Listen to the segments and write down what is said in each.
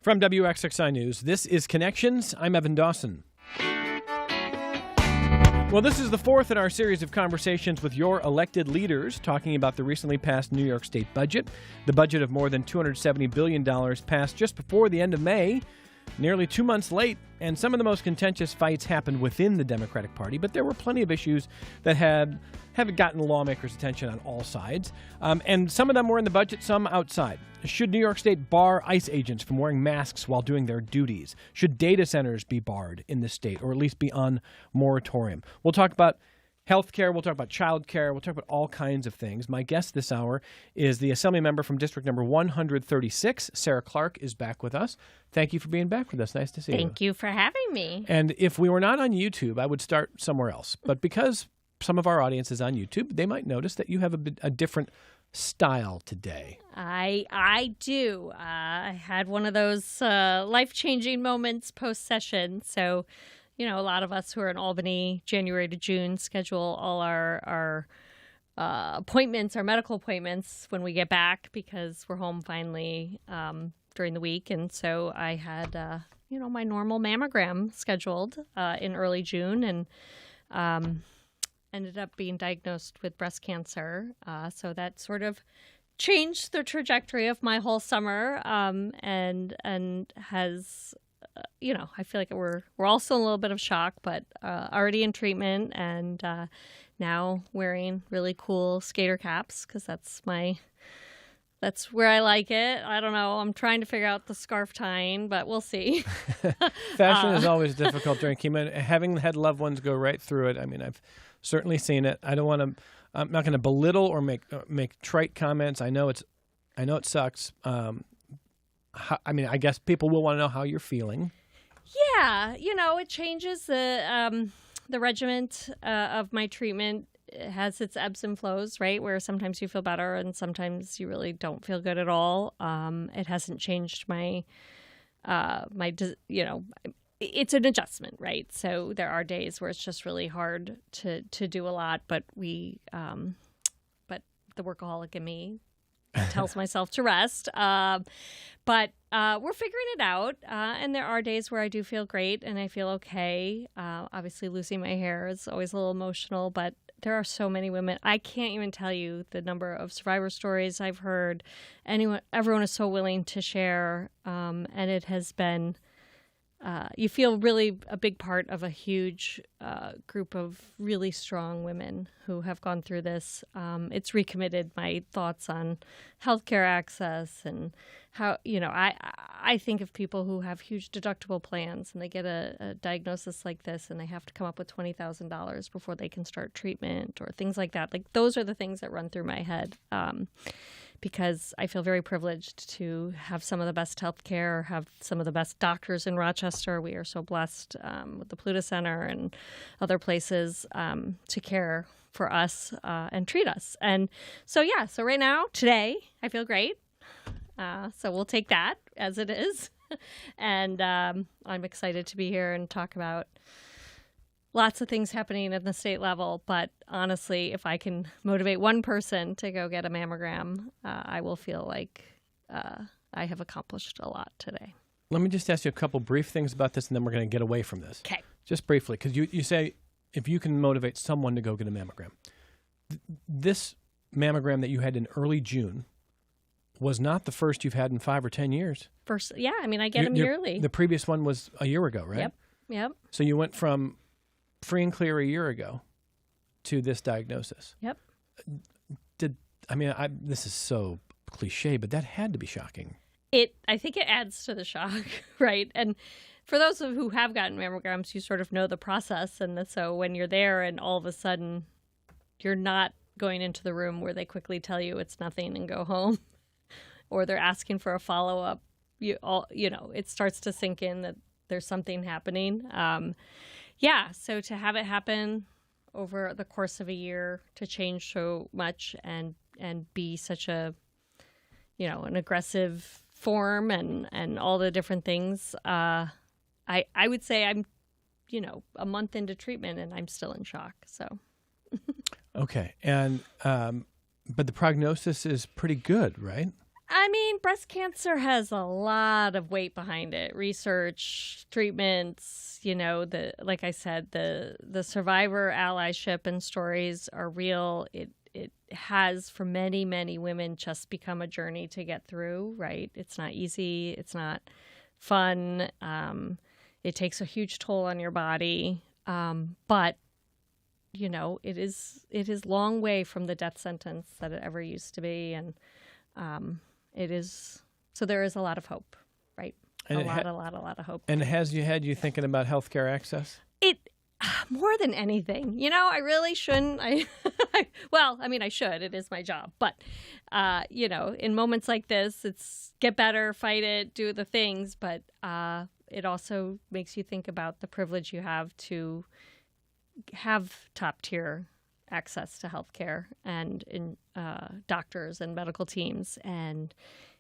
From WXXI News, this is Connections. I'm Evan Dawson. Well, this is the fourth in our series of conversations with your elected leaders talking about the recently passed New York State budget. The budget of more than $270 billion passed just before the end of May, nearly 2 months late, and some of the most contentious fights happened within the Democratic Party, but there were plenty of issues that haven't gotten lawmakers' attention on all sides, and some of them were in the budget, some outside. Should New York State bar ICE agents from wearing masks while doing their duties? Should data centers be barred in the state, or at least be on moratorium? We'll talk about health care. We'll talk about child care. We'll talk about all kinds of things. My guest this hour is the Assembly member from District Number 136. Sarah Clark is back with us. Thank you for being back with us. Nice to see you. Thank you for having me. And if we were not on YouTube, I would start somewhere else. But because some of our audience is on YouTube, they might notice that you have a different style today. I do. I had one of those life-changing moments post-session. So, you know, a lot of us who are in Albany, January to June, schedule all our appointments, our medical appointments when we get back because we're home finally during the week. And so I had, my normal mammogram scheduled in early June and ended up being diagnosed with breast cancer. So that sort of changed the trajectory of my whole summer and has... I feel like we're also in a little bit of shock, but already in treatment and now wearing really cool skater caps because that's where I like it. I don't know. I'm trying to figure out the scarf tying, but we'll see. Fashion is always difficult during chemo. Having had loved ones go right through it. I mean, I've certainly seen it. I'm not going to belittle or make trite comments. I know it sucks. I guess people will want to know how you're feeling. Yeah, it changes the regiment of my treatment. It has its ebbs and flows, right? Where sometimes you feel better and sometimes you really don't feel good at all. It hasn't changed it's an adjustment, right? So there are days where it's just really hard to do a lot, but but the workaholic in me tells myself to rest. But we're figuring it out. And there are days where I do feel great and I feel okay. Obviously, losing my hair is always a little emotional, but there are so many women. I can't even tell you the number of survivor stories I've heard. Everyone is so willing to share. And it has been... you feel really a big part of a huge group of really strong women who have gone through this. It's recommitted my thoughts on healthcare access and how, I think of people who have huge deductible plans and they get a diagnosis like this and they have to come up with $20,000 before they can start treatment or things like that. Like those are the things that run through my head. Because I feel very privileged to have some of the best health care, have some of the best doctors in Rochester. We are so blessed with the Pluta Center and other places to care for us and treat us. And so right now, today, I feel great. So we'll take that as it is. And I'm excited to be here and talk about lots of things happening at the state level, but honestly, if I can motivate one person to go get a mammogram, I will feel like I have accomplished a lot today. Let me just ask you a couple brief things about this, and then we're going to get away from this. Okay. Just briefly, because you say if you can motivate someone to go get a mammogram. This mammogram that you had in early June was not the first you've had in 5 or 10 years. I get them yearly. The previous one was a year ago, right? Yep. So you went from free and clear a year ago to this diagnosis. Yep. This is so cliche, but that had to be shocking. I think it adds to the shock, right? And for those who have gotten mammograms, you sort of know the process. And so when you're there and all of a sudden you're not going into the room where they quickly tell you it's nothing and go home, or they're asking for a follow-up, it starts to sink in that there's something happening. So to have it happen over the course of a year, to change so much and be such an aggressive form and all the different things, I would say I'm, a month into treatment and I'm still in shock. So. Okay. And, but the prognosis is pretty good, right? I mean, breast cancer has a lot of weight behind it. Research, treatments, like I said, the survivor allyship and stories are real. It has, for many, many women, just become a journey to get through, right? It's not easy. It's not fun. It takes a huge toll on your body. But it is long way from the death sentence that it ever used to be. And it is, so there is a lot of hope, right? And a lot of hope. And has you had you thinking about healthcare access? It, more than anything, I really shouldn't. I should. It is my job. But, in moments like this, it's get better, fight it, do the things. But it also makes you think about the privilege you have to have top tier access to healthcare and in doctors and medical teams. And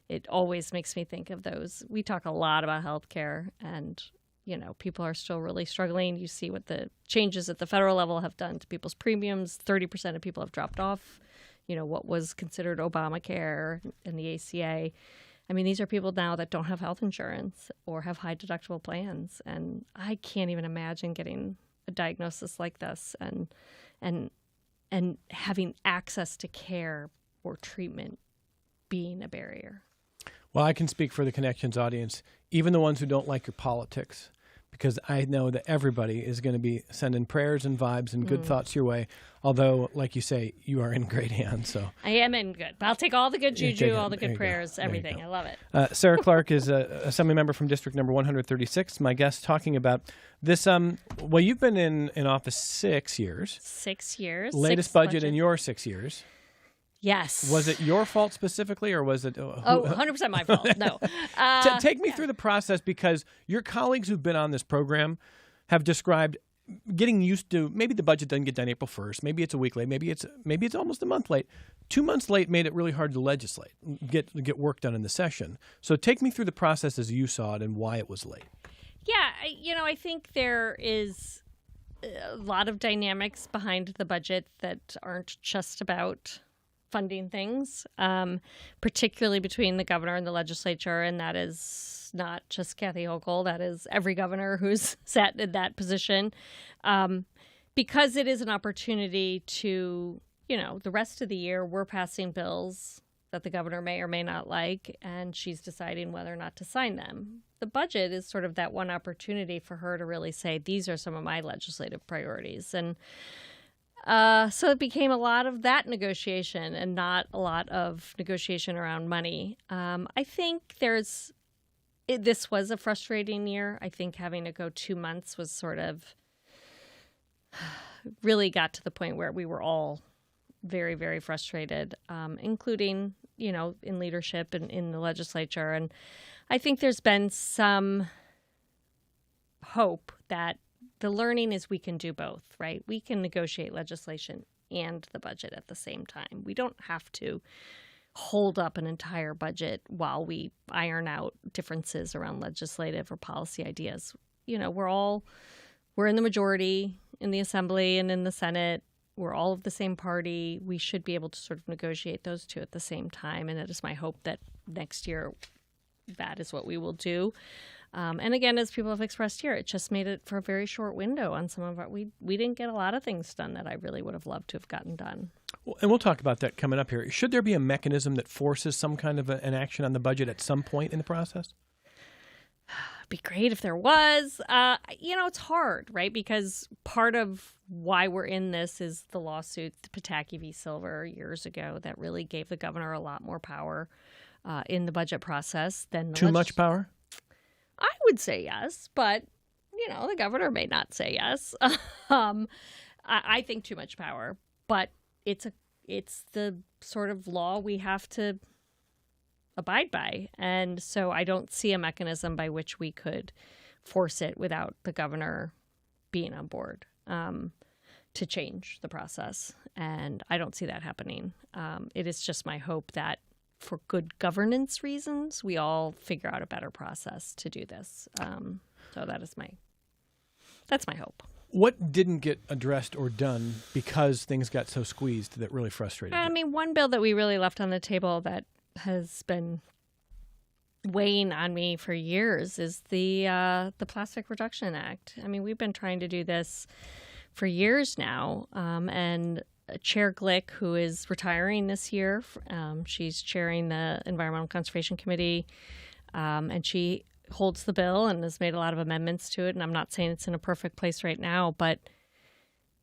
it always makes me think of those. We talk a lot about healthcare, and people are still really struggling. You see what the changes at the federal level have done to people's premiums. 30% of people have dropped off, what was considered Obamacare and the ACA. I mean, these are people now that don't have health insurance or have high deductible plans. And I can't even imagine getting a diagnosis like this and having access to care or treatment being a barrier. Well, I can speak for the Connections audience, even the ones who don't like your politics, because I know that everybody is going to be sending prayers and vibes and good thoughts your way. Although, like you say, you are in great hands. So I am in good. I'll take all the good juju, all the good prayers, everything. I love it. Sarah Clark is an assembly member from District Number 136. My guest talking about this. Well, you've been in office 6 years. 6 years. Latest budget in your 6 years. Yes. Was it your fault specifically, or was it? 100% my fault. No. Take me through the process, because your colleagues who've been on this program have described getting used to, maybe the budget doesn't get done April 1st. Maybe it's a week late. Maybe it's almost a month late. 2 months late made it really hard to legislate, get work done in the session. So take me through the process as you saw it and why it was late. Yeah, I think there is a lot of dynamics behind the budget that aren't just about funding things, particularly between the governor and the legislature. And that is not just Kathy Hochul. That is every governor who's sat in that position, because it is an opportunity to, the rest of the year we're passing bills that the governor may or may not like, and she's deciding whether or not to sign them. The budget is sort of that one opportunity for her to really say, these are some of my legislative priorities. And so it became a lot of that negotiation and not a lot of negotiation around money. I think this was a frustrating year. I think having to go 2 months was sort of really got to the point where we were all very, very frustrated, including, in leadership and in the legislature. And I think there's been some hope that the learning is we can do both, right? We can negotiate legislation and the budget at the same time. We don't have to hold up an entire budget while we iron out differences around legislative or policy ideas. We're in the majority in the Assembly and in the Senate. We're all of the same party. We should be able to sort of negotiate those two at the same time. And it is my hope that next year that is what we will do. And again, as people have expressed here, it just made it for a very short window on some of our, we didn't get a lot of things done that I really would have loved to have gotten done. Well, and we'll talk about that coming up here. Should there be a mechanism that forces some kind of an action on the budget at some point in the process? It'd be great if there was. It's hard, right? Because part of why we're in this is the lawsuit, the Pataki v. Silver years ago, that really gave the governor a lot more power in the budget process than too much power. I would say yes, but, the governor may not say yes. I think too much power, but it's the sort of law we have to abide by. And so I don't see a mechanism by which we could force it without the governor being on board to change the process. And I don't see that happening. It is just my hope that for good governance reasons, we all figure out a better process to do this. So that's my hope. What didn't get addressed or done because things got so squeezed that really frustrated you? I mean, one bill that we really left on the table that has been weighing on me for years is the Plastic Reduction Act. I mean, we've been trying to do this for years now, and Chair Glick, who is retiring this year, she's chairing the Environmental Conservation Committee, and she holds the bill and has made a lot of amendments to it. And I'm not saying it's in a perfect place right now, but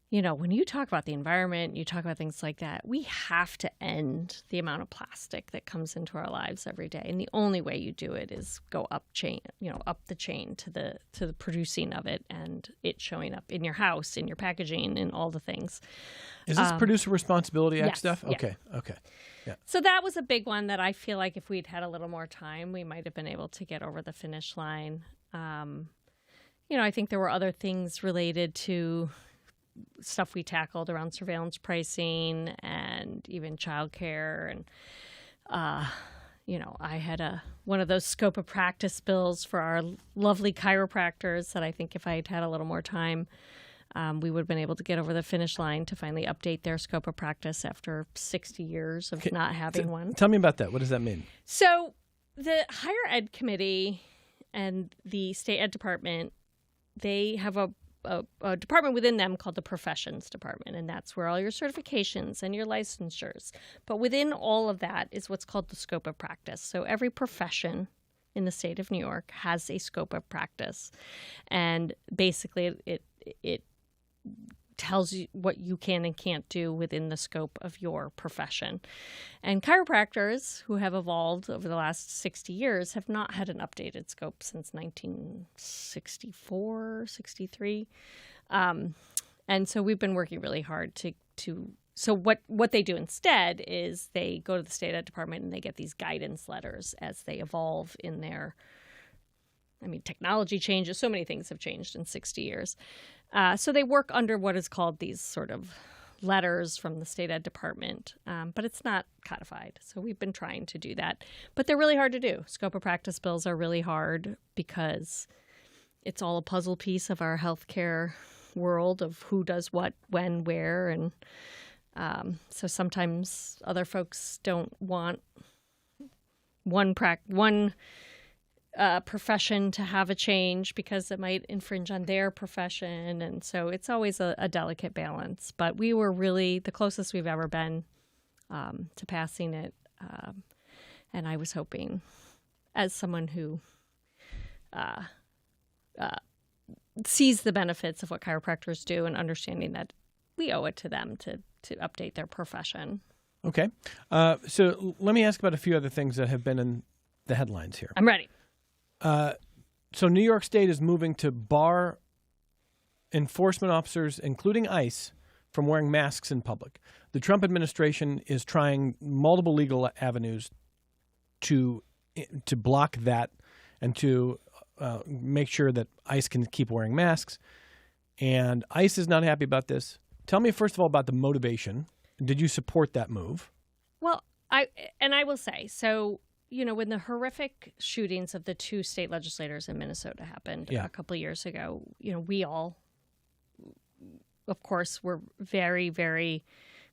you know, when you talk about the environment, you talk about things like that, we have to end the amount of plastic that comes into our lives every day. And the only way you do it is go up the chain to the producing of it and it showing up in your house, in your packaging, and all the things. Is this Producer Responsibility Act yes, stuff? yeah. Okay. Yeah. So that was a big one that I feel like if we'd had a little more time, we might have been able to get over the finish line. I think there were other things related to stuff we tackled around surveillance pricing and even childcare. And, I had one of those scope of practice bills for our lovely chiropractors that I think if I had had a little more time, we would have been able to get over the finish line to finally update their scope of practice after 60 years of not having one. Tell me about that. What does that mean? So the Higher Ed Committee and the State Ed Department, they have a department within them called the Professions Department, and that's where all your certifications and your licensures. But within all of that is what's called the scope of practice. So every profession in the state of New York has a scope of practice, and basically it tells you what you can and can't do within the scope of your profession. And chiropractors, who have evolved over the last 60 years, have not had an updated scope since 1964, 63. And so we've been working really hard to so what they do instead is they go to the State Ed Department and they get these guidance letters as they evolve in their, technology changes. So many things have changed in 60 years. So they work under what is called these sort of letters from the State Ed Department, but it's not codified. So we've been trying to do that. But they're really hard to do. Scope of practice bills are really hard because it's all a puzzle piece of our healthcare world of who does what, when, where. And so sometimes other folks don't want one profession to have a change because it might infringe on their profession. And so it's always a delicate balance. But we were really the closest we've ever been to passing it. And I was hoping, as someone who sees the benefits of what chiropractors do and understanding that we owe it to them to update their profession. Okay. So let me ask about a few other things that have been in the headlines here. I'm ready. So New York State is moving to bar enforcement officers, including ICE, from wearing masks in public. The Trump administration is trying multiple legal avenues to block that and to make sure that ICE can keep wearing masks. And ICE is not happy about this. Tell me, first of all, about the motivation. Did you support that move? Well, I will say, so when the horrific shootings of the two state legislators in Minnesota happened a couple of years ago, we all, of course, were very, very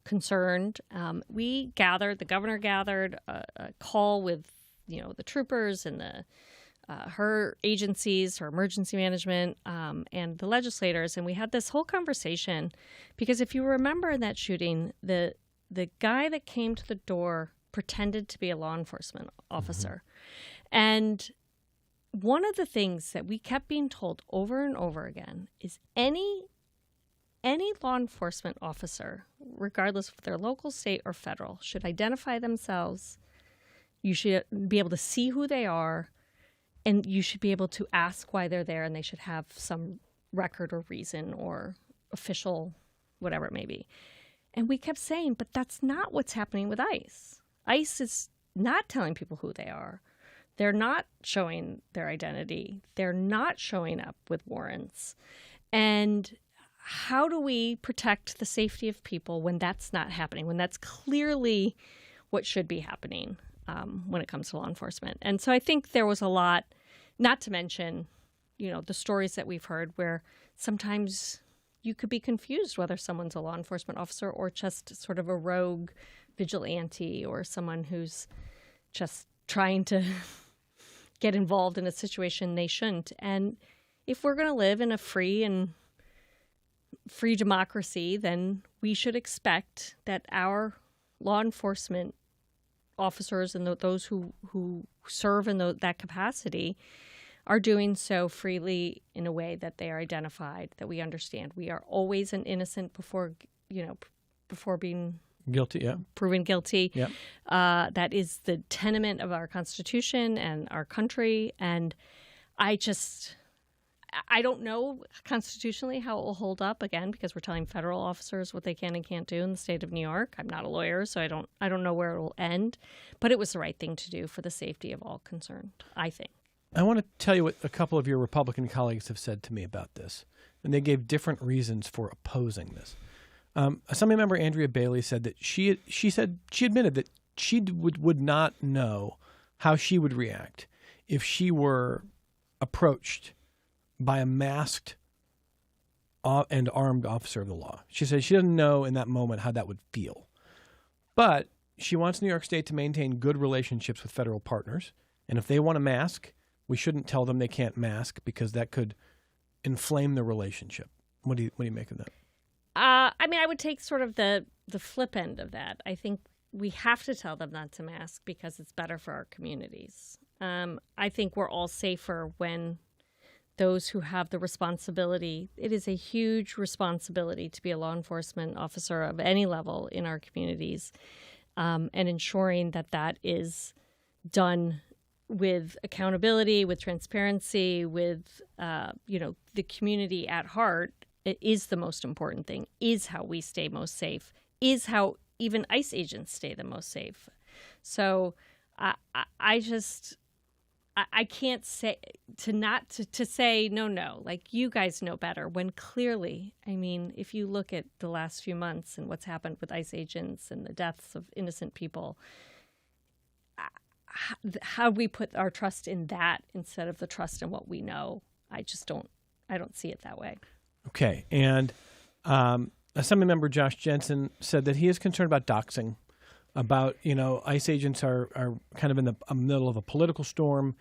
concerned. The governor gathered a call with, the troopers and her agencies, her emergency management, and the legislators. And we had this whole conversation because if you remember in that shooting, the guy that came to the door pretended to be a law enforcement officer. Mm-hmm. And one of the things that we kept being told over and over again is any law enforcement officer, regardless if they're local, state, or federal, should identify themselves. You should be able to see who they are, and you should be able to ask why they're there, and they should have some record or reason or official, whatever it may be. And we kept saying, but that's not what's happening with ICE. ICE is not telling people who they are. They're not showing their identity. They're not showing up with warrants. And how do we protect the safety of people when that's not happening, when that's clearly what should be happening when it comes to law enforcement? And so I think there was a lot, not to mention, the stories that we've heard where sometimes you could be confused whether someone's a law enforcement officer or just sort of a rogue vigilante or someone who's just trying to get involved in a situation they shouldn't. And if we're going to live in a free democracy, then we should expect that our law enforcement officers and those who serve in that capacity are doing so freely in a way that they are identified, that we understand. We are always an innocent before being guilty, yeah, proven guilty. Yeah. That is the tenement of our Constitution and our country. And I don't know constitutionally how it will hold up, again, because we're telling federal officers what they can and can't do in the state of New York. I'm not a lawyer, so I don't know where it will end. But it was the right thing to do for the safety of all concerned, I think. I want to tell you what a couple of your Republican colleagues have said to me about this, and they gave different reasons for opposing this. Assemblymember Andrea Bailey said that she admitted that she would not know how she would react if she were approached by a masked and armed officer of the law. She said she doesn't know in that moment how that would feel. But she wants New York State to maintain good relationships with federal partners, and if they want a mask, we shouldn't tell them they can't mask because that could inflame the relationship. What do you make of that? I would take sort of the flip end of that. I think we have to tell them not to mask because it's better for our communities. I think we're all safer when those who have the responsibility, it is a huge responsibility to be a law enforcement officer of any level in our communities, and ensuring that is done with accountability, with transparency, with the community at heart. It is the most important thing, is how we stay most safe, is how even ICE agents stay the most safe. So I can't say to say no, like you guys know better, when clearly, I mean, if you look at the last few months and what's happened with ICE agents and the deaths of innocent people, how we put our trust in that instead of the trust in what we know, I don't see it that way. Okay. And Assemblymember Josh Jensen said that he is concerned about doxing, about, ICE agents are kind of in the middle of a political storm,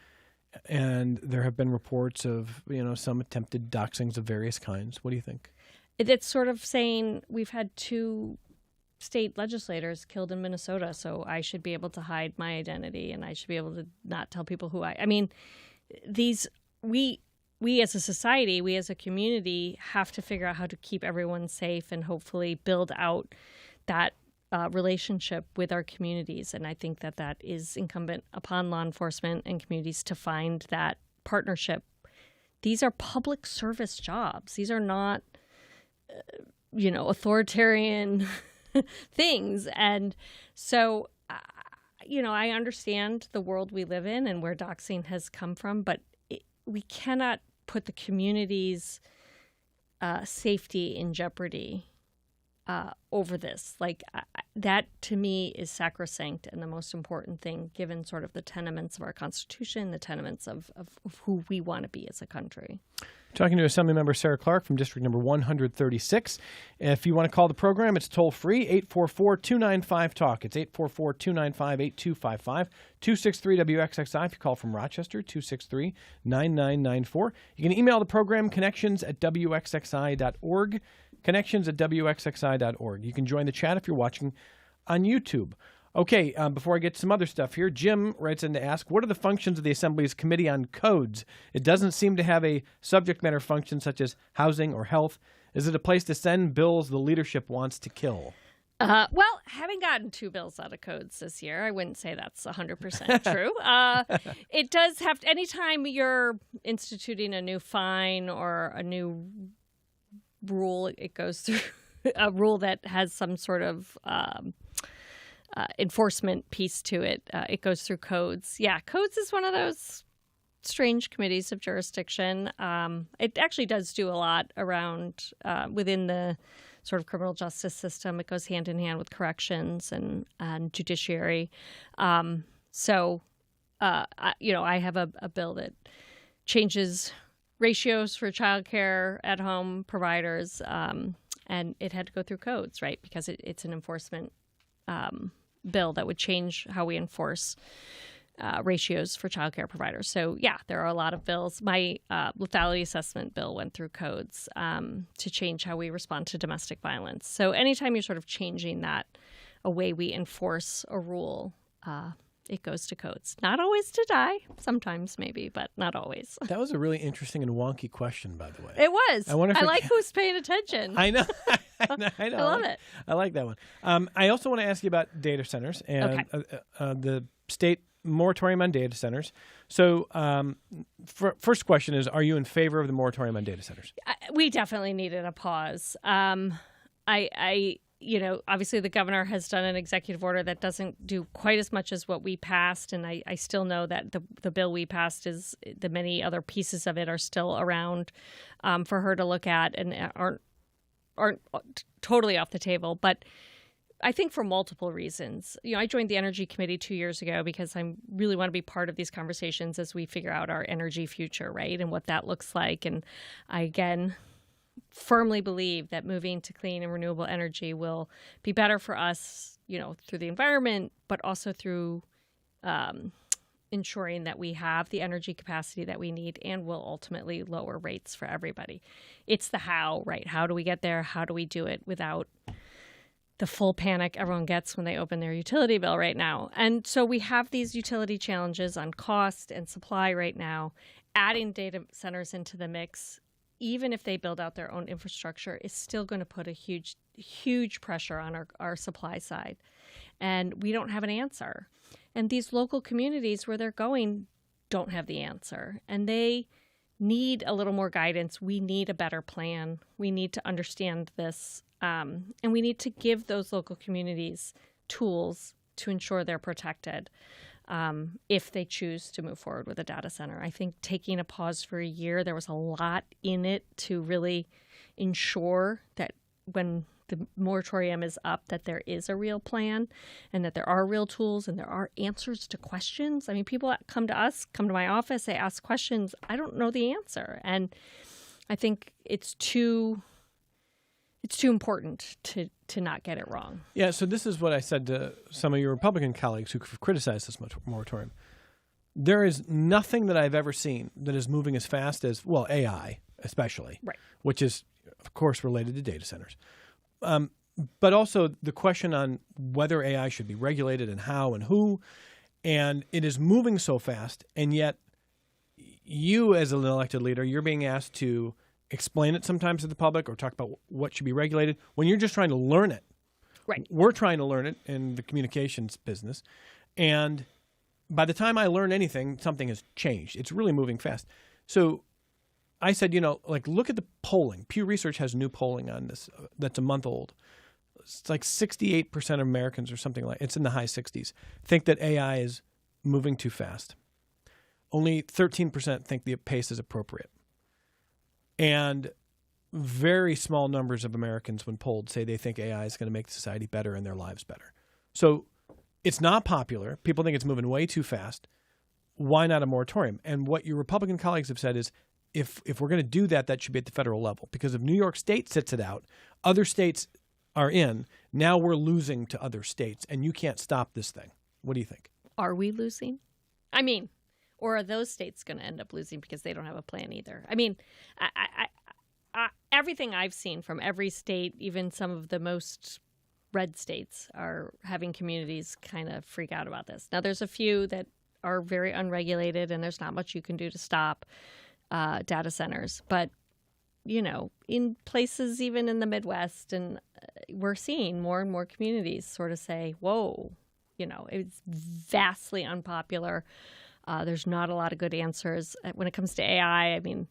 and there have been reports of, some attempted doxings of various kinds. What do you think? It's sort of saying we've had 2 state legislators killed in Minnesota, so I should be able to hide my identity and I should be able to not tell people who I mean, we as a society, we as a community have to figure out how to keep everyone safe and hopefully build out that relationship with our communities. And I think that is incumbent upon law enforcement and communities to find that partnership. These are public service jobs. These are not, authoritarian things. And so, I understand the world we live in and where doxing has come from, but we cannot put the community's safety in jeopardy over this. Like that, to me, is sacrosanct and the most important thing, given sort of the tenements of our Constitution, the tenements of who we want to be as a country. Talking to Assemblymember Sarah Clark from District Number 136. If you want to call the program, it's toll-free, 844-295-TALK. It's 844-295-8255, 263-WXXI. If you call from Rochester, 263-9994. You can email the program, connections@wxxi.org, connections@wxxi.org. You can join the chat if you're watching on YouTube. Okay, before I get to some other stuff here, Jim writes in to ask, what are the functions of the Assembly's Committee on Codes? It doesn't seem to have a subject matter function such as housing or health. Is it a place to send bills the leadership wants to kill? Well, having gotten 2 bills out of codes this year, I wouldn't say that's 100% true. It does have to, anytime you're instituting a new fine or a new rule, it goes through a rule that has some sort of enforcement piece to it. It goes through codes. Yeah, codes is one of those strange committees of jurisdiction. It actually does do a lot around within the sort of criminal justice system. It goes hand in hand with corrections and judiciary. I have a bill that changes ratios for childcare at home providers, and it had to go through codes, right? Because it's an enforcement bill that would change how we enforce ratios for childcare providers. So, yeah, there are a lot of bills. My lethality assessment bill went through codes to change how we respond to domestic violence. So anytime you're sort of changing that, a way we enforce a rule, it goes to codes. Not always to die. Sometimes maybe, but not always. That was a really interesting and wonky question, by the way. It was. I like who's paying attention. I know. I know. I love it. I like that one. I also want to ask you about data centers and the state moratorium on data centers. So first question is, are you in favor of the moratorium on data centers? We definitely needed a pause. Obviously the governor has done an executive order that doesn't do quite as much as what we passed. And I still know that the bill we passed is the many other pieces of it are still around for her to look at and aren't totally off the table. But I think for multiple reasons. I joined the Energy Committee 2 years ago because I really want to be part of these conversations as we figure out our energy future, right, and what that looks like. And I, again, firmly believe that moving to clean and renewable energy will be better for us, through the environment, but also through ensuring that we have the energy capacity that we need and will ultimately lower rates for everybody. It's the how, right? How do we get there? How do we do it without the full panic everyone gets when they open their utility bill right now? And so we have these utility challenges on cost and supply right now. Adding data centers into the mix, even if they build out their own infrastructure, is still going to put a huge pressure on our supply side. And we don't have an answer. And these local communities where they're going don't have the answer. And they need a little more guidance. We need a better plan. We need to understand this. And we need to give those local communities tools to ensure they're protected if they choose to move forward with a data center. I think taking a pause for a year, there was a lot in it to really ensure that when the moratorium is up, that there is a real plan and that there are real tools and there are answers to questions. I mean, people come to us, come to my office, they ask questions. I don't know the answer. And I think it's too important to not get it wrong. Yeah, so this is what I said to some of your Republican colleagues who criticized this moratorium. There is nothing that I've ever seen that is moving as fast as, well, AI especially, right, which is, of course, related to data centers. But also the question on whether AI should be regulated and how and who. And it is moving so fast, and yet you as an elected leader, you're being asked to explain it sometimes to the public or talk about what should be regulated when you're just trying to learn it. Right. We're trying to learn it in the communications business. And by the time I learn anything, something has changed. It's really moving fast. So I said, look at the polling. Pew Research has new polling on this that's a month old. It's like 68% of Americans or something like it's in the high 60s think that AI is moving too fast. Only 13% think the pace is appropriate. And very small numbers of Americans, when polled, say they think AI is going to make society better and their lives better. So it's not popular. People think it's moving way too fast. Why not a moratorium? And what your Republican colleagues have said is, if we're going to do that, that should be at the federal level. Because if New York State sits it out, other states are in. Now we're losing to other states, and you can't stop this thing. What do you think? Are we losing? I mean, or are those states going to end up losing because they don't have a plan either? I mean, everything I've seen from every state, even some of the most red states, are having communities kind of freak out about this. Now, there's a few that are very unregulated, and there's not much you can do to stop data centers. But, in places even in the Midwest, and we're seeing more and more communities sort of say, whoa, it's vastly unpopular. There's not a lot of good answers. When it comes to AI, I mean,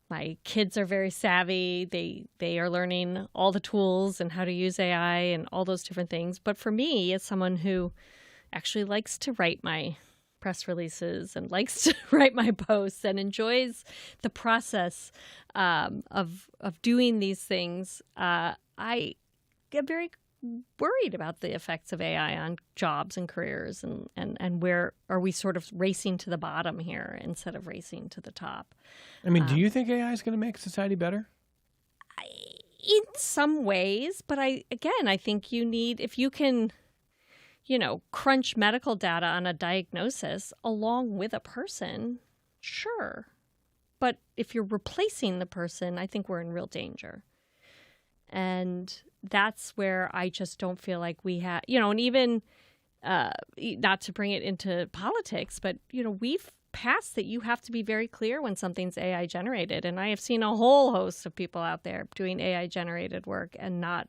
my kids are very savvy. They are learning all the tools and how to use AI and all those different things. But for me, as someone who actually likes to write my press releases and likes to write my posts and enjoys the process of doing these things, I get very worried about the effects of AI on jobs and careers, and where are we sort of racing to the bottom here instead of racing to the top. I mean, do you think AI is going to make society better? In some ways, but I think you need, if you can crunch medical data on a diagnosis along with a person, sure. But if you're replacing the person, I think we're in real danger. And that's where I just don't feel like we have, and even not to bring it into politics, but, we've passed that you have to be very clear when something's AI generated. And I have seen a whole host of people out there doing AI generated work and not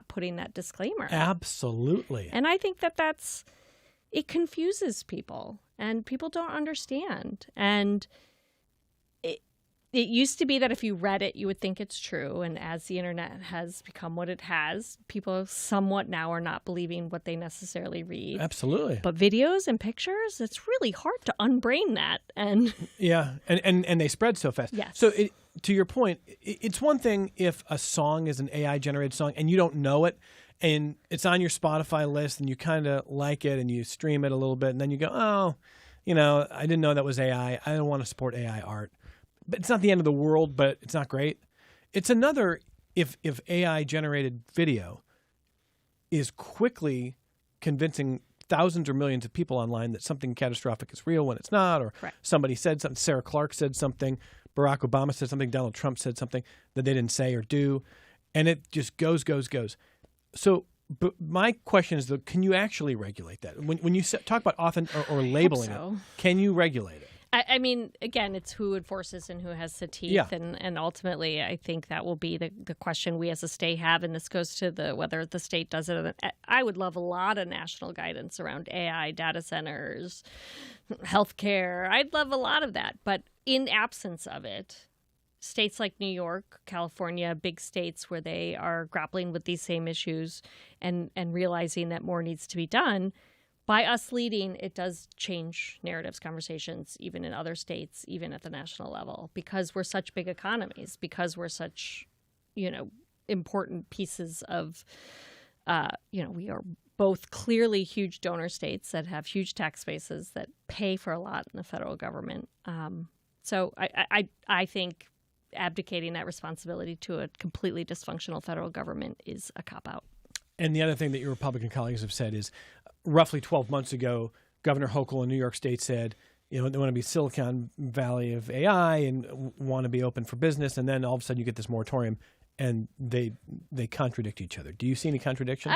putting that disclaimer. Absolutely. And I think it confuses people and people don't understand. And it used to be that if you read it, you would think it's true. And as the internet has become what it has, people somewhat now are not believing what they necessarily read. Absolutely. But videos and pictures, it's really hard to unbrain that. And yeah, and they spread so fast. Yes. So to your point, it's one thing if a song is an AI-generated song and you don't know it, and it's on your Spotify list and you kind of like it and you stream it a little bit, and then you go, oh, I didn't know that was AI. I don't want to support AI art. But it's not the end of the world, but it's not great. It's another if AI-generated video is quickly convincing thousands or millions of people online that something catastrophic is real when it's not, or Correct. Somebody said something, Sarah Clark said something, Barack Obama said something, Donald Trump said something that they didn't say or do, and it just goes. So but my question is, though, can you actually regulate that? When you talk about often or labeling it, can you regulate it? I mean, again, it's who enforces and who has the teeth. Yeah. And ultimately, I think that will be the question we as a state have. And this goes to whether the state does it. I would love a lot of national guidance around AI, data centers, healthcare. I'd love a lot of that. But in absence of it, states like New York, California, big states where they are grappling with these same issues and realizing that more needs to be done, by us leading, it does change narratives, conversations, even in other states, even at the national level, because we're such big economies, because we're such, important pieces of, we are both clearly huge donor states that have huge tax bases that pay for a lot in the federal government. So I think abdicating that responsibility to a completely dysfunctional federal government is a cop-out. And the other thing that your Republican colleagues have said is roughly 12 months ago, Governor Hochul in New York State said, they want to be Silicon Valley of AI and want to be open for business. And then all of a sudden you get this moratorium and they contradict each other. Do you see any contradiction?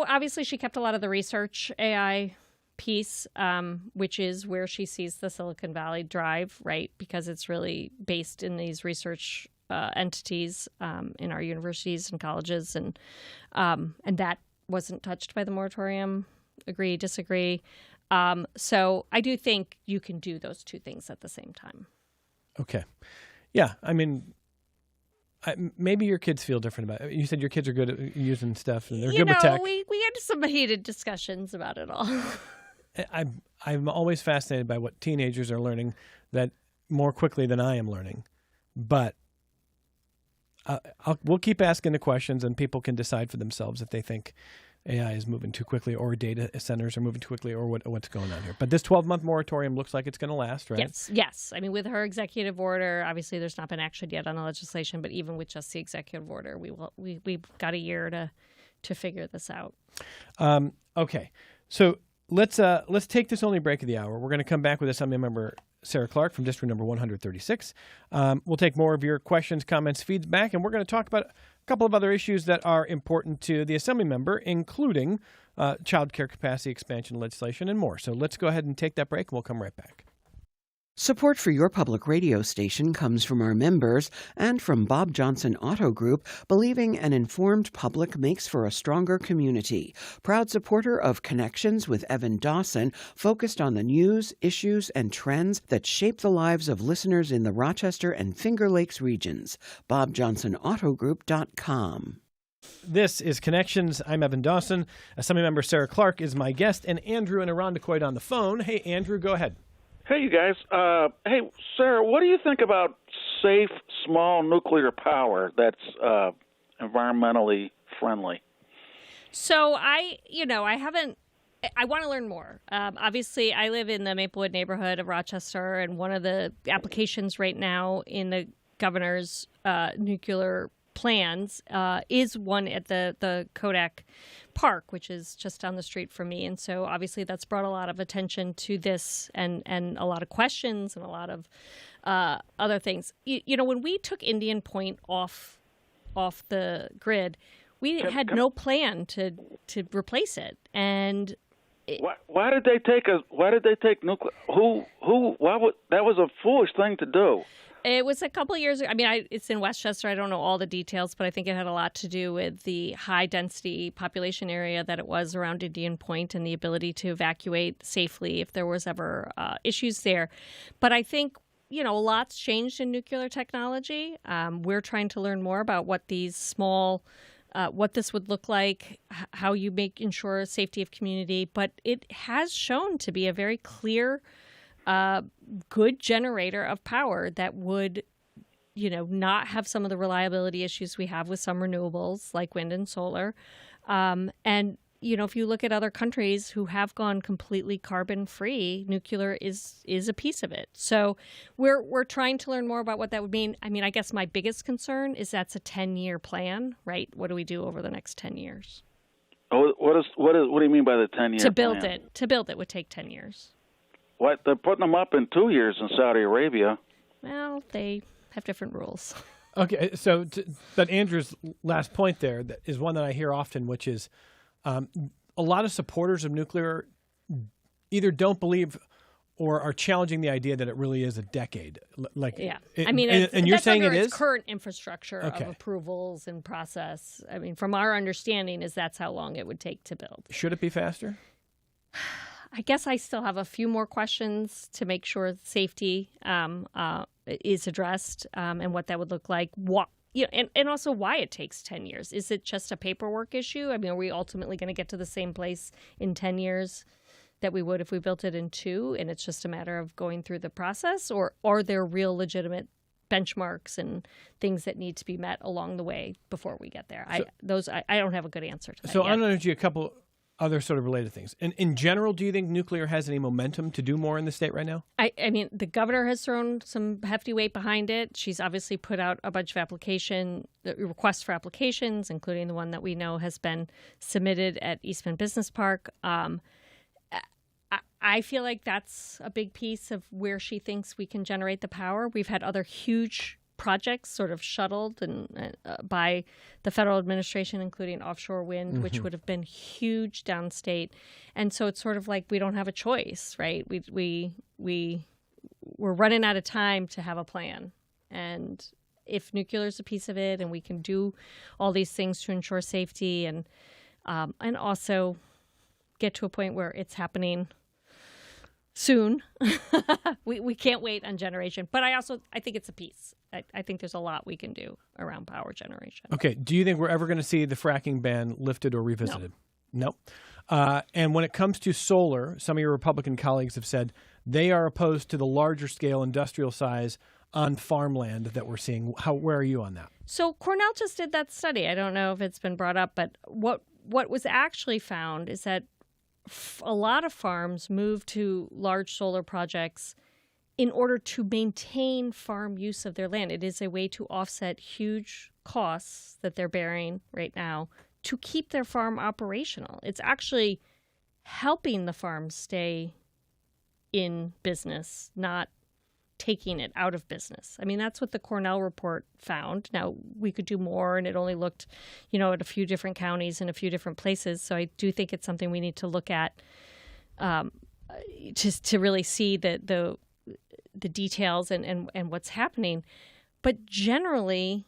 Obviously she kept a lot of the research AI piece, which is where she sees the Silicon Valley drive, right? Because it's really based in these research entities in our universities and colleges, and that wasn't touched by the moratorium. Agree, disagree. So I do think you can do those two things at the same time. Okay. Yeah, I mean, maybe your kids feel different about it. You said your kids are good at using stuff and they're good with tech. We had some heated discussions about it all. I'm always fascinated by what teenagers are learning that more quickly than I am learning. But we'll keep asking the questions and people can decide for themselves if they think AI is moving too quickly or data centers are moving too quickly or what's going on here. But this 12-month moratorium looks like it's going to last, right? Yes. I mean, with her executive order, obviously there's not been action yet on the legislation, but even with just the executive order, we've got a year to figure this out. Okay. So let's take this only break of the hour. We're going to come back with Assemblymember Sarah Clark from District Number 136. We'll take more of your questions, comments, feedback, and we're going to talk about a couple of other issues that are important to the Assembly member, including child care capacity expansion legislation and more. So let's go ahead and take that break, and we'll come right back. Support for your public radio station comes from our members and from Bob Johnson Auto Group, believing an informed public makes for a stronger community. Proud supporter of Connections with Evan Dawson, focused on the news, issues, and trends that shape the lives of listeners in the Rochester and Finger Lakes regions. BobJohnsonAutoGroup.com. This is Connections. I'm Evan Dawson. Assemblymember Sarah Clark is my guest, and Andrew in Irondequoit on the phone. Hey, Andrew, go ahead. Hey, you guys. Hey, Sarah, what do you think about safe, small nuclear power that's environmentally friendly? So I want to learn more. Obviously, I live in the Maplewood neighborhood of Rochester, and one of the applications right now in the governor's nuclear plans is one at the Kodak Park, which is just down the street from me. And so obviously that's brought a lot of attention to this and a lot of questions and a lot of other things. You know, when we took Indian Point off the grid, we had no plan to replace it. And why did they take nuclear? That was a foolish thing to do. It was a couple of years ago. I mean, it's in Westchester. I don't know all the details, but I think it had a lot to do with the high density population area that it was around Indian Point and the ability to evacuate safely if there was ever issues there. But I think, you know, a lot's changed in nuclear technology. We're trying to learn more about what these small, what this would look like, how you ensure safety of community. But it has shown to be a very clear good generator of power that would, you know, not have some of the reliability issues we have with some renewables like wind and solar. And, you know, if you look at other countries who have gone completely carbon free, nuclear is a piece of it. So we're trying to learn more about what that would mean. I mean, I guess my biggest concern is that's a 10-year plan, right? What do we do over the next 10 years? Oh, what do you mean by the 10-year plan? To build it would take 10 years. What? They're putting them up in 2 years in Saudi Arabia. Well, they have different rules. Okay, but Andrew's last point there is one that I hear often, which is a lot of supporters of nuclear either don't believe or are challenging the idea that it really is a decade. I mean, and you're saying it is current infrastructure of approvals and process. I mean, from our understanding, that's how long it would take to build. Should it be faster? I guess I still have a few more questions to make sure safety is addressed and what that would look like. And also why it takes 10 years. Is it just a paperwork issue? I mean, are we ultimately going to get to the same place in 10 years that we would if we built it in 2, and it's just a matter of going through the process? Or are there real legitimate benchmarks and things that need to be met along the way before we get there? I don't have a good answer to that. So yet. I'm going to ask you a couple other sort of related things. In general, do you think nuclear has any momentum to do more in the state right now? I mean, the governor has thrown some hefty weight behind it. She's obviously put out a bunch of requests for applications, including the one that we know has been submitted at Eastman Business Park. I feel like that's a big piece of where she thinks we can generate the power. We've had other huge projects sort of shuttled and by the federal administration, including offshore wind, which would have been huge downstate. And so it's sort of like we don't have a choice, right? We're running out of time to have a plan. And if nuclear is a piece of it, and we can do all these things to ensure safety and also get to a point where it's happening soon. we can't wait on generation. But I think it's a piece. I think there's a lot we can do around power generation. Okay. Do you think we're ever going to see the fracking ban lifted or revisited? No. And when it comes to solar, some of your Republican colleagues have said they are opposed to the larger scale industrial size on farmland that we're seeing. Where are you on that? So Cornell just did that study. I don't know if it's been brought up, but what was actually found is that a lot of farms move to large solar projects in order to maintain farm use of their land. It is a way to offset huge costs that they're bearing right now to keep their farm operational. It's actually helping the farm stay in business, not taking it out of business. I mean, that's what the Cornell report found. Now, we could do more, and it only looked, at a few different counties and a few different places. So I do think it's something we need to look at just to really see the details and what's happening. But generally,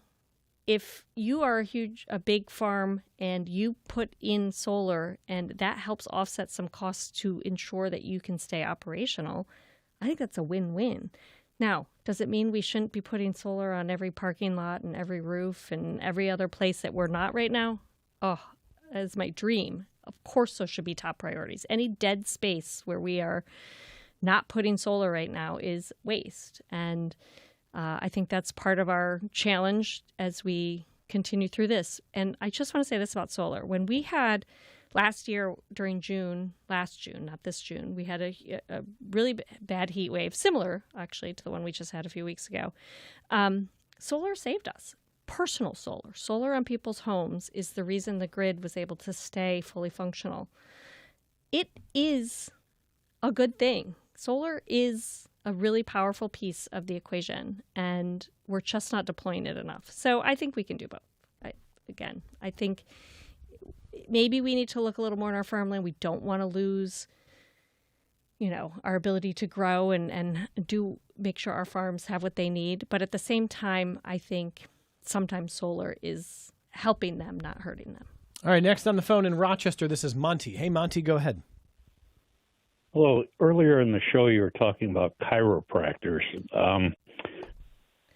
if you are a big farm and you put in solar and that helps offset some costs to ensure that you can stay operational, I think that's a win-win. Now, does it mean we shouldn't be putting solar on every parking lot and every roof and every other place that we're not right now? Oh, that's my dream. Of course, those should be top priorities. Any dead space where we are not putting solar right now is waste. And I think that's part of our challenge as we continue through this. And I just want to say this about solar. When we had last year during last June, not this June, we had a really bad heat wave, similar actually to the one we just had a few weeks ago. Solar saved us. personal solar. Solar on people's homes is the reason the grid was able to stay fully functional. It is a good thing. Solar is a really powerful piece of the equation, and we're just not deploying it enough. So I think we can do both. I think maybe we need to look a little more in our farmland. We don't want to lose, our ability to grow and do make sure our farms have what they need. But at the same time, I think sometimes solar is helping them, not hurting them. All right, next on the phone in Rochester, this is Monty. Hey, Monty, go ahead. Hello. Earlier in the show, you were talking about chiropractors.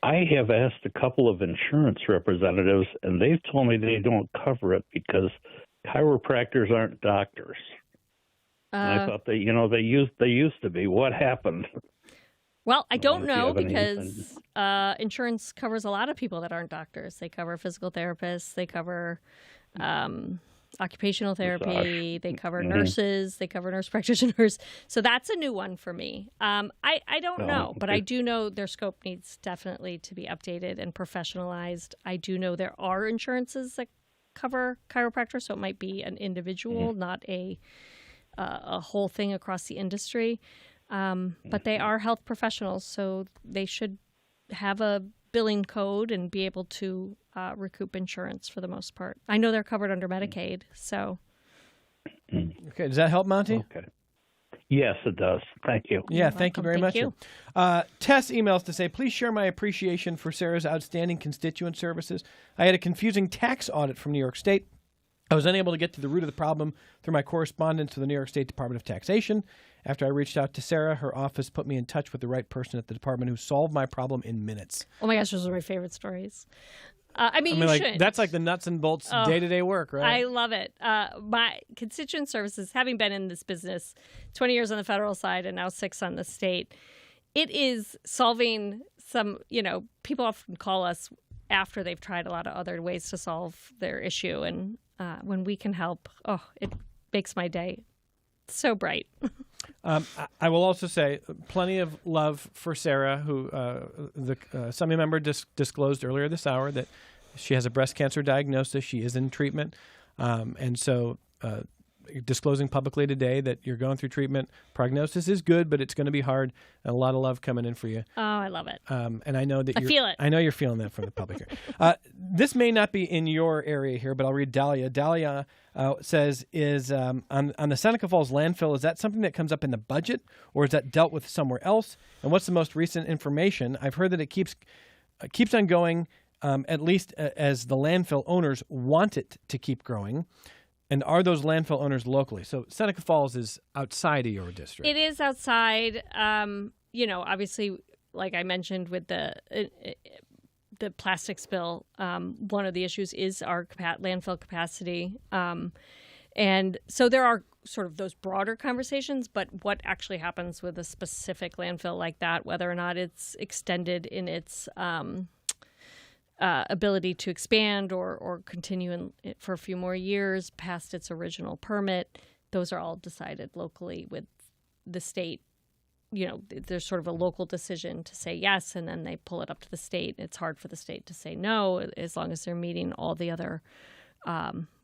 I have asked a couple of insurance representatives, and they've told me they don't cover it because chiropractors aren't doctors. And I thought they used to be. What happened? Well, I don't know because insurance covers a lot of people that aren't doctors. They cover physical therapists. They cover occupational therapy. They cover nurses. They cover nurse practitioners. So that's a new one for me. I don't know, but I do know their scope needs definitely to be updated and professionalized. I do know there are insurances that cover chiropractors, so it might be an individual, not a whole thing across the industry. But they are health professionals, so they should have a billing code and be able to recoup insurance for the most part. I know they're covered under Medicaid, so. Okay, does that help, Monty? Okay. Yes, it does. Thank you. Yeah, thank you very much. You. Tess emails to say, please share my appreciation for Sarah's outstanding constituent services. I had a confusing tax audit from New York State. I was unable to get to the root of the problem through my correspondence with the New York State Department of Taxation. After I reached out to Sarah, her office put me in touch with the right person at the department who solved my problem in minutes. Oh my gosh, those are my favorite stories. That's like the nuts and bolts day-to-day work, right? I love it. My constituent services, having been in this business 20 years on the federal side and now 6 on the state, it is solving some, people often call us after they've tried a lot of other ways to solve their issue. And when we can help, it makes my day so bright. I will also say plenty of love for Sarah, who the Assemblymember disclosed earlier this hour that she has a breast cancer diagnosis. She is in treatment. And so disclosing publicly today that you're going through treatment. Prognosis is good, but it's going to be hard. And a lot of love coming in for you. Oh, I love it. And I know that I feel it. I know you're feeling that from the public here. This may not be in your area here, but I'll read Dahlia. Dahlia says, is on the Seneca Falls landfill, is that something that comes up in the budget, or is that dealt with somewhere else? And what's the most recent information? I've heard that it keeps on going, at least as the landfill owners want it to keep growing. And are those landfill owners locally? So Seneca Falls is outside of your district. It is outside. Obviously, like I mentioned with the plastic spill, one of the issues is our landfill capacity. And so there are sort of those broader conversations, but what actually happens with a specific landfill like that, whether or not it's extended in its ability to expand or continue for a few more years past its original permit, those are all decided locally with the state. There's sort of a local decision to say yes, and then they pull it up to the state. It's hard for the state to say no as long as they're meeting all the other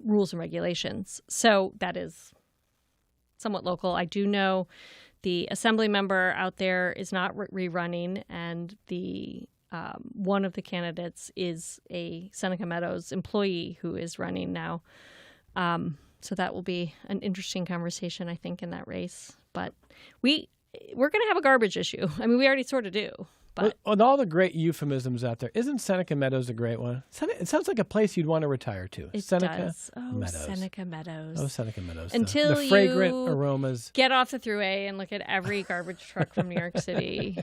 rules and regulations. So that is somewhat local. I do know the assembly member out there is not rerunning, and the one of the candidates is a Seneca Meadows employee who is running now. So that will be an interesting conversation, I think, in that race. But we're going to have a garbage issue. I mean, we already sort of do. But with all the great euphemisms out there, isn't Seneca Meadows a great one? It sounds like a place you'd want to retire to. It Seneca does. Oh, Meadows. Seneca Meadows. Oh, Seneca Meadows. Until the fragrant you aromas. Get off the thruway and look at every garbage truck from New York City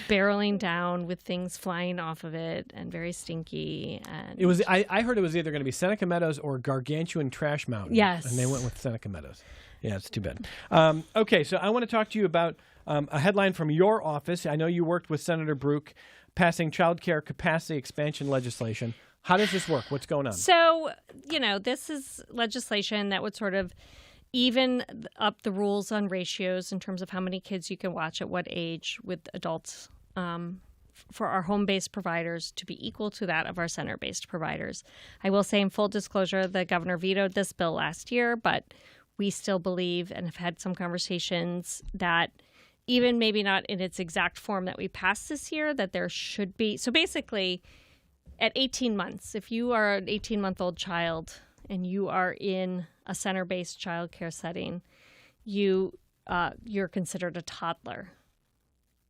barreling down with things flying off of it and very stinky. And It was. I heard it was either going to be Seneca Meadows or Gargantuan Trash Mountain. Yes. And they went with Seneca Meadows. Yeah, it's too bad. Okay, so I want to talk to you about a headline from your office. I know you worked with Senator Brook passing child care capacity expansion legislation. How does this work? What's going on? So, this is legislation that would sort of even up the rules on ratios in terms of how many kids you can watch at what age with adults for our home-based providers to be equal to that of our center-based providers. I will say in full disclosure, the governor vetoed this bill last year, but we still believe and have had some conversations that even maybe not in its exact form that we passed this year, that there should be. So basically, at 18 months, if you are an 18-month-old child and you are in a center-based child care setting, you're considered a toddler.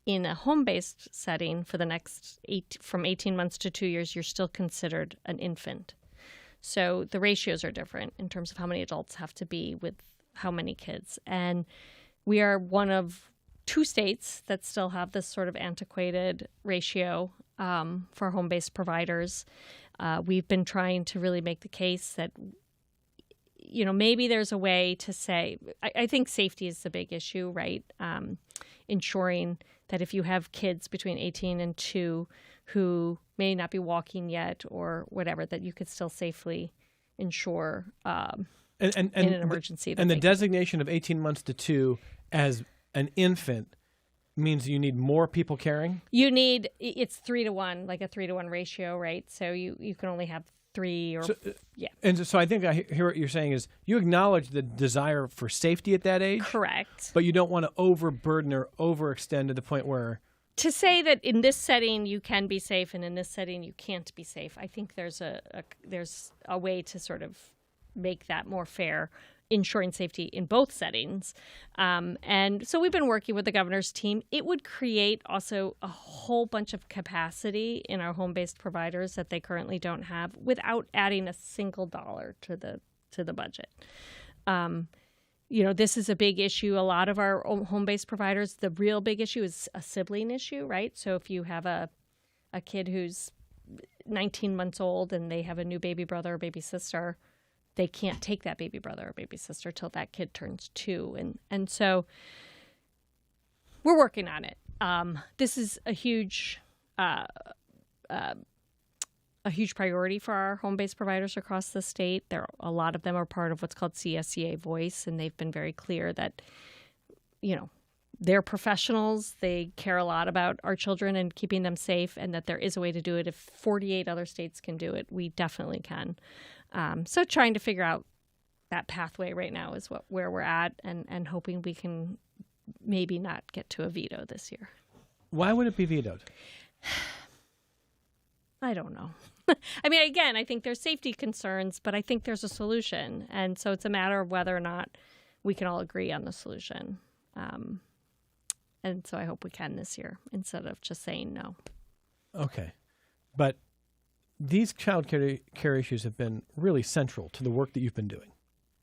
In a home-based setting for the next from 18 months to 2 years, you're still considered an infant. So the ratios are different in terms of how many adults have to be with how many kids. And we are one of 2 states that still have this sort of antiquated ratio for home-based providers. We've been trying to really make the case that, maybe there's a way to say, I think safety is the big issue, right? Ensuring that if you have kids between 18 and 2 who may not be walking yet or whatever, that you could still safely ensure in an emergency. And the designation of 18 months to 2 as an infant means you need more people caring? It's 3-to-1, like a 3-to-1 ratio, right? So you can only have 3 or, yeah. And so I think I hear what you're saying is you acknowledge the desire for safety at that age. Correct. But you don't want to overburden or overextend to the point where... To say that in this setting you can be safe and in this setting you can't be safe, I think there's a way to sort of make that more fair, ensuring safety in both settings. And so we've been working with the governor's team. It would create also a whole bunch of capacity in our home-based providers that they currently don't have without adding a single dollar to the budget. This is a big issue. A lot of our home-based providers, the real big issue is a sibling issue, right? So if you have a kid who's 19 months old and they have a new baby brother or baby sister, they can't take that baby brother or baby sister till that kid turns 2. And so we're working on it. This is a huge priority for our home-based providers across the state. A lot of them are part of what's called CSCA Voice, and they've been very clear that, they're professionals. They care a lot about our children and keeping them safe, and that there is a way to do it. If 48 other states can do it, we definitely can. So trying to figure out that pathway right now is where we're at, and hoping we can maybe not get to a veto this year. Why would it be vetoed? I don't know. I mean, again, I think there's safety concerns, but I think there's a solution. And so it's a matter of whether or not we can all agree on the solution. And so I hope we can this year instead of just saying no. Okay. But these child care issues have been really central to the work that you've been doing.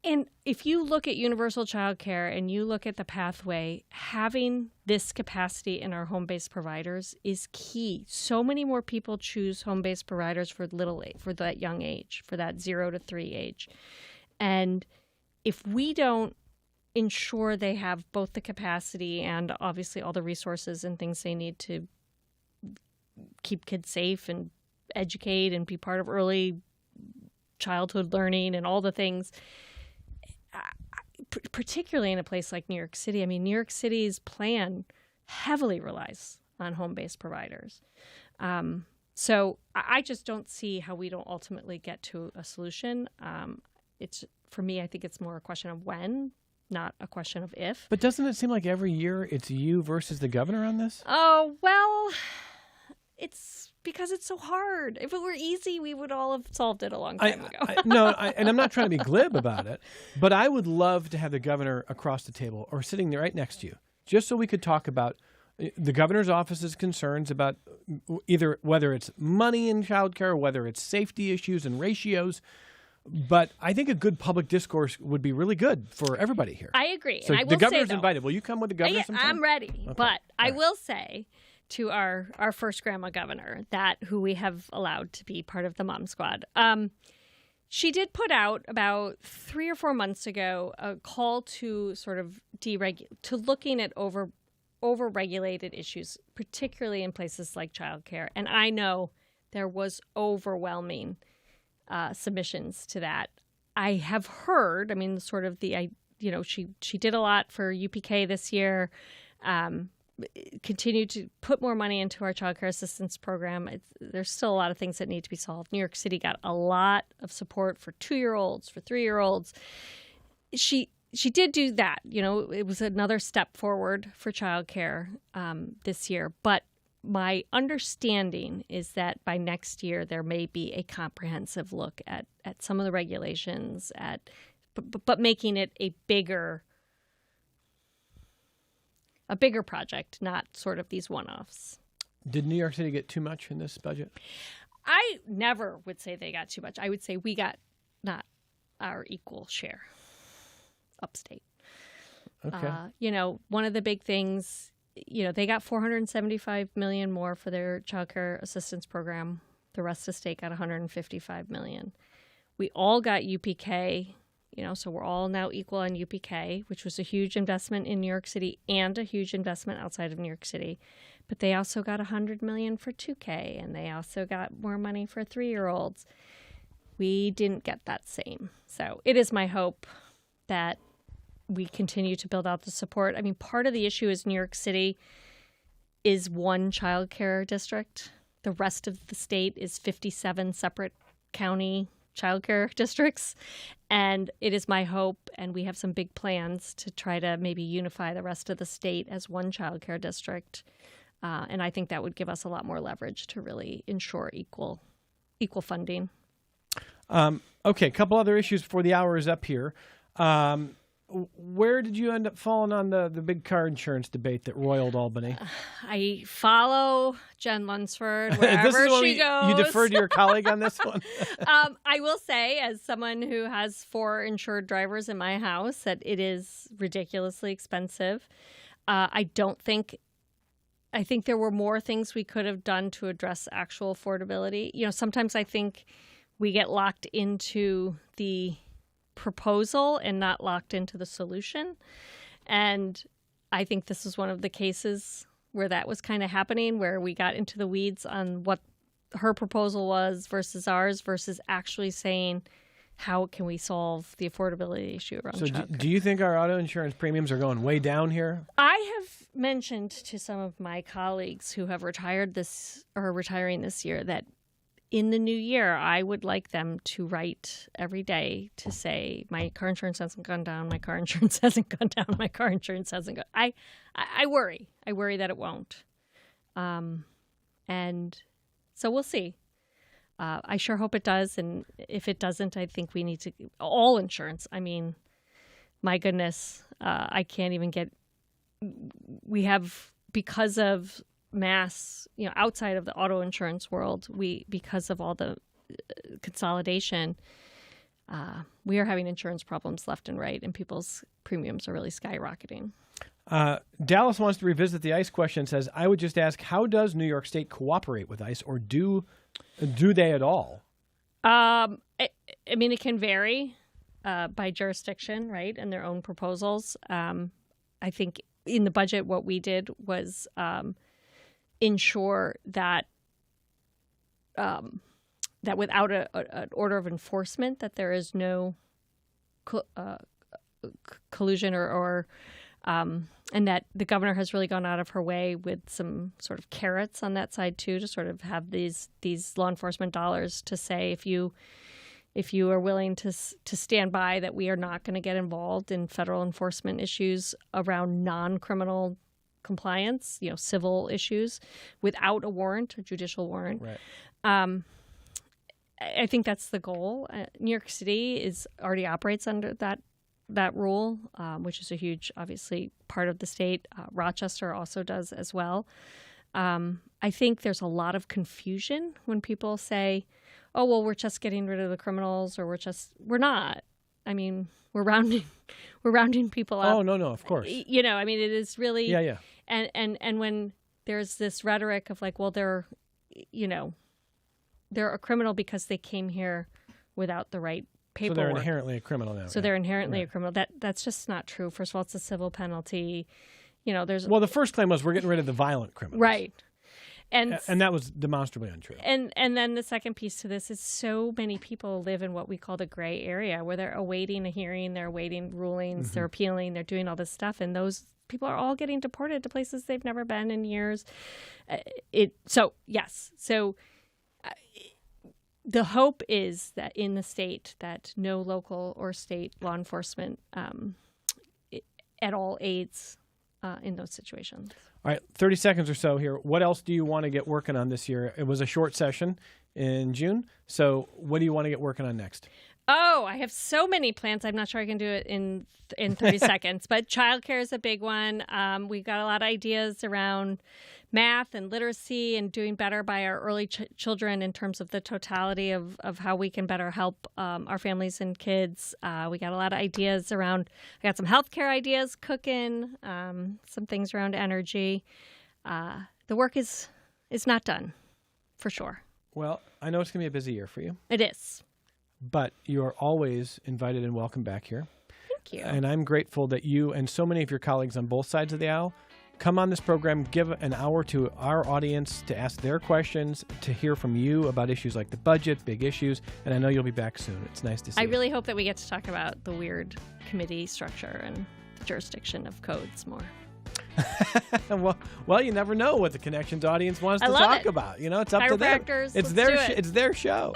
And if you look at universal child care and you look at the pathway, having this capacity in our home-based providers is key. So many more people choose home-based providers for that young age, for that 0 to 3 age. And if we don't ensure they have both the capacity and obviously all the resources and things they need to keep kids safe and educate and be part of early childhood learning and all the things, particularly in a place like New York City. I mean, New York City's plan heavily relies on home-based providers. So I just don't see how we don't ultimately get to a solution. For me, I think it's more a question of when, not a question of if. But doesn't it seem like every year it's you versus the governor on this? Oh, well, it's because it's so hard. If it were easy, we would all have solved it a long time ago. And I'm not trying to be glib about it, but I would love to have the governor across the table or sitting there right next to you, just so we could talk about the governor's office's concerns about either whether it's money in childcare or whether it's safety issues and ratios. But I think a good public discourse would be really good for everybody here. I agree. So and I will the governor's say, invited. Will you come with the governor sometime? I'm ready. Okay. But I right. will say to our first grandma governor, who we have allowed to be part of the Mom Squad, she did put out about 3 or 4 months ago a call to sort of to looking at over-regulated issues, particularly in places like childcare. And I know there was overwhelming submissions to that. I have heard, she did a lot for UPK this year. continue to put more money into our child care assistance program. There's still a lot of things that need to be solved. New York City got a lot of support for 2-year-olds, for 3-year-olds. She did do that. It was another step forward for child care this year. But my understanding is that by next year there may be a comprehensive look at some of the regulations, but making it a bigger project, not sort of these one-offs. Did New York City get too much in this budget? I never would say they got too much. I would say we got not our equal share upstate. Okay. One of the big things, they got $475 million more for their child care assistance program. The rest of the state got $155 million. We all got UPK. So we're all now equal on UPK, which was a huge investment in New York City and a huge investment outside of New York City. But they also got $100 million for 2K, and they also got more money for 3-year-olds. We didn't get that same. So it is my hope that we continue to build out the support. I mean, part of the issue is New York City is one child care district. The rest of the state is 57 separate county childcare districts, and it is my hope, and we have some big plans to try to maybe unify the rest of the state as one childcare district, and I think that would give us a lot more leverage to really ensure equal funding. Okay, a couple other issues before the hour is up here. Where did you end up falling on the big car insurance debate that roiled Albany? I follow Jen Lunsford wherever she goes. You deferred to your colleague on this one? I will say, as someone who has 4 insured drivers in my house, that it is ridiculously expensive. I think there were more things we could have done to address actual affordability. Sometimes I think we get locked into the proposal and not locked into the solution. And I think this is one of the cases where that was kind of happening, where we got into the weeds on what her proposal was versus ours, versus actually saying, how can we solve the affordability issue around childcare? So do you think our auto insurance premiums are going way down here? I have mentioned to some of my colleagues who have retired this or are retiring this year that in the new year, I would like them to write every day to say, my car insurance hasn't gone down, my car insurance hasn't gone down, my car insurance hasn't gone. I worry. I worry that it won't. And so we'll see. I sure hope it does. And if it doesn't, I think we need to, all insurance. I mean, my goodness, I can't even get, we have, because of mass, outside of the auto insurance world, because of all the consolidation, we are having insurance problems left and right, and people's premiums are really skyrocketing. Dallas wants to revisit the ICE question. Says, I would just ask, how does New York State cooperate with ICE, or do they at all? I mean, it can vary by jurisdiction, right, and their own proposals. I think in the budget, what we did was ensure that that without an order of enforcement, that there is no collusion or and that the governor has really gone out of her way with some sort of carrots on that side too, to sort of have these law enforcement dollars to say, if you are willing to stand by, that we are not going to get involved in federal enforcement issues around non-criminal compliance, civil issues, without a warrant, a judicial warrant. Right. I think that's the goal. New York City already operates under that rule, which is a huge, obviously, part of the state. Rochester also does as well. I think there's a lot of confusion when people say, oh, well, we're just getting rid of the criminals, or we're not. I mean, we're rounding people up. Oh, no, of course. I mean, it is really. Yeah. And when there's this rhetoric of like, well, they're a criminal because they came here without the right paperwork. So they're inherently a criminal now. So they're inherently a criminal. That's just not true. First of all, it's a civil penalty. Well, the first claim was we're getting rid of the violent criminals. Right. And that was demonstrably untrue. And then the second piece to this is, so many people live in what we call the gray area, where they're awaiting a hearing, they're awaiting rulings, they're appealing, they're doing all this stuff, and those people are all getting deported to places they've never been in years. Yes. So the hope is that in the state that no local or state law enforcement at all aids in those situations. All right, 30 seconds or so here. What else do you want to get working on this year? It was a short session in June. So what do you want to get working on next? Oh, I have so many plans. I'm not sure I can do it in 30 seconds, but childcare is a big one. We've got a lot of ideas around math and literacy and doing better by our early children in terms of the totality of how we can better help our families and kids. We got a lot of ideas around, I got some healthcare ideas cooking, some things around energy. The work is not done, for sure. Well, I know it's going to be a busy year for you. It is. But you are always invited and welcome back here. Thank you. And I'm grateful that you and so many of your colleagues on both sides of the aisle come on this program, give an hour to our audience to ask their questions, to hear from you about issues like the budget, big issues, and I know you'll be back soon. It's nice to see you. I really hope that we get to talk about the weird committee structure and the jurisdiction of codes more. well, you never know what the Connections audience wants to talk about. You know, it's up to them. It's their show.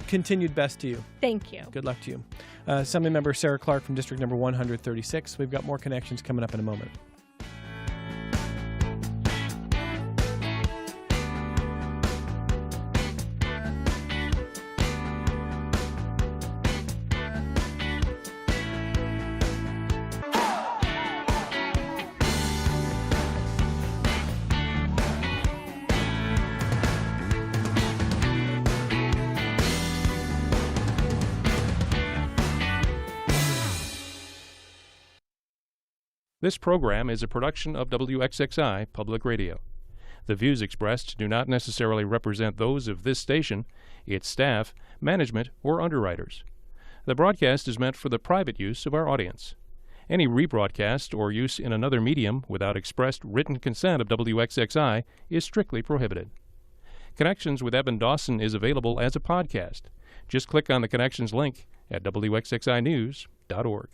Continued best to you. Thank you. Good luck to you. Assemblymember Sarah Clark from District Number 136. We've got more Connections coming up in a moment. This program is a production of WXXI Public Radio. The views expressed do not necessarily represent those of this station, its staff, management, or underwriters. The broadcast is meant for the private use of our audience. Any rebroadcast or use in another medium without expressed written consent of WXXI is strictly prohibited. Connections with Evan Dawson is available as a podcast. Just click on the Connections link at WXXInews.org.